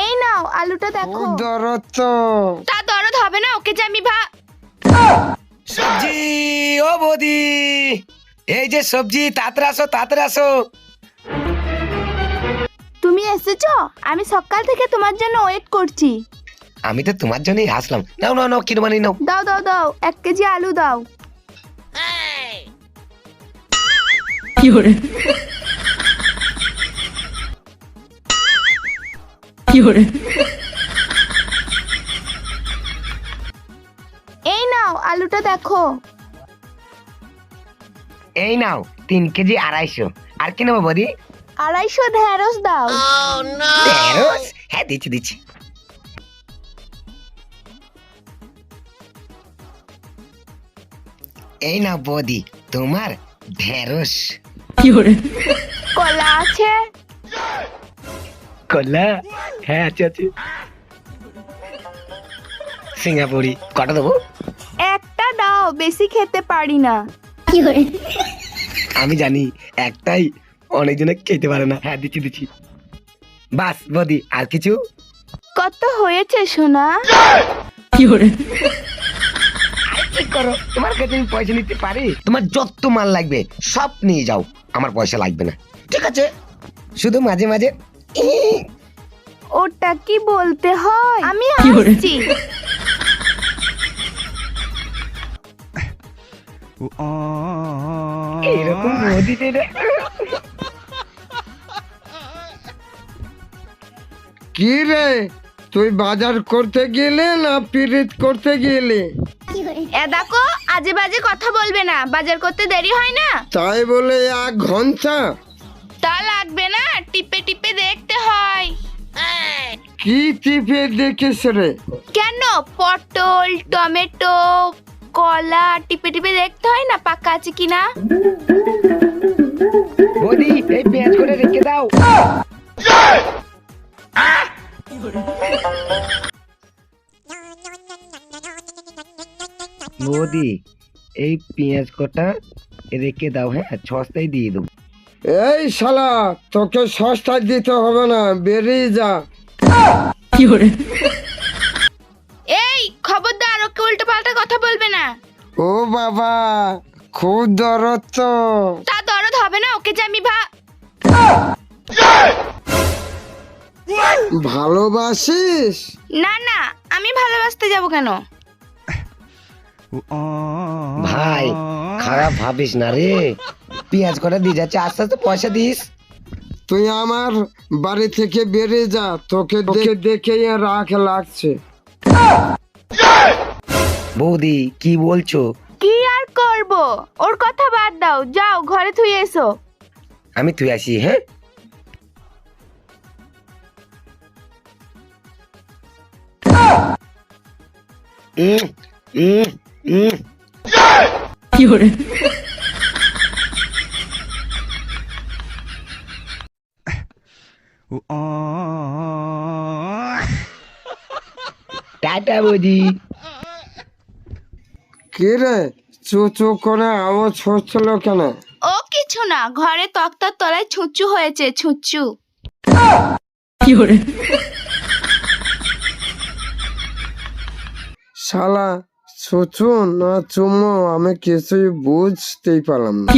এই নাও আলুটা দেখো। দরদ তো তা দরদ হবে না, ওকে যে আমি সবজি ও বৌদি, এই যে সবজি, তাড়াতাড়ি আসো, তাড়াতাড়ি আসো। তুমি এসেছো? আমি সকাল থেকে তোমার জন্য ওয়েট করছি। আমি তো তোমার জন্যই আসলাম। নাও নাও নাও, কিরমানি নাও। দাও দাও দাও, 1 কেজি আলু দাও। এই নাও আলুটা দেখো। এই নাও 3 কেজি 250। আর কি নেবো বৌদি? 250 ঢেঁড়স দাও। ঢেঁড়স? হ্যাঁ দিচ্ছি দিচ্ছি। এই নাও বৌদি তোমার ঢেঁড়স। কলা আছে? কলা? হ্যাঁ আছে আছে। সিঙ্গাপুরি কটা দেবো? একটা দাও, বেশি খেতে পারি না। আমি জানি একটাই অনেকজনে খেতে পারে না। হ্যাঁ দিচ্ছি দিচ্ছি। বাস বৌদি, আর কিছু? কত হয়েছে সোনা? কি করো, তোমার কাছে আমি পয়সা নিতে পারি? তোমার যত মাল লাগবে সব নিয়ে যাও, আমার পয়সা লাগবে না, ঠিক আছে? শুধু মাঝে মাঝে ওটা কি বলতে হয়? আমি আসছি। এরকম বৌদি কি রে, তুই বাজার করতে গেলে না পিরিত করতে গেলে? এ দেখো, আজে বাজে কথা বলবে না, বাজার করতে দেরি হয় না। তাই বলে 1 ঘন্টা? তা লাগবে না, টিপে টিপে দেখতে হয়। কি টিপে দেখিস রে? কেন, পটল, টমেটো, কলা টিপে টিপে দেখতে হয় না পাকা আছে কিনা। বৌদি এই পেঁয়াজ করে রেখে দাও। বৌদি এই পেঁয়াজ কটা রেখে দাও, হ্যাঁ সস্তায় দিয়ে দেবো। এই শালা, তোকে সস্তা দিতে হবে না, বেরিয়ে যা। এই খবরদার, ওকে উল্টো পাল্টা কথা বলবে না। ও বাবা, খুব দরদ তো। তা দরদ হবে না, ওকে যে আমি ভালোবাসিস? না না, আমি ভালোবাসতে যাব কেন? ভাই খারাপ ভাবিস না রে, পেঁয়াজ কটা দিয়ে যাচ্ছে, আস্তে আস্তে পয়সা দিস। তুই আমার বাড়ি থেকে বেরিয়ে যা, তোকে দেখে রাখ লাগছে। বৌদি কি বলছো? কি আর করব, ওর কথা বাদ দাও, যাও ঘরে থুয়ে এসো। আমি তুই আসি, হ্যাঁ? উম, উম, উম। টাটা বৌদি। কি রে, চু চু করে আওয়াজ হচ্ছিল কেন? ও কিছু না, ঘরে তক্তার তলায় ছুঁচু হয়েছে, ছুঁচু। শালা, ছুচু না চুমো আমি কিছুই বুঝতেই পারলাম না।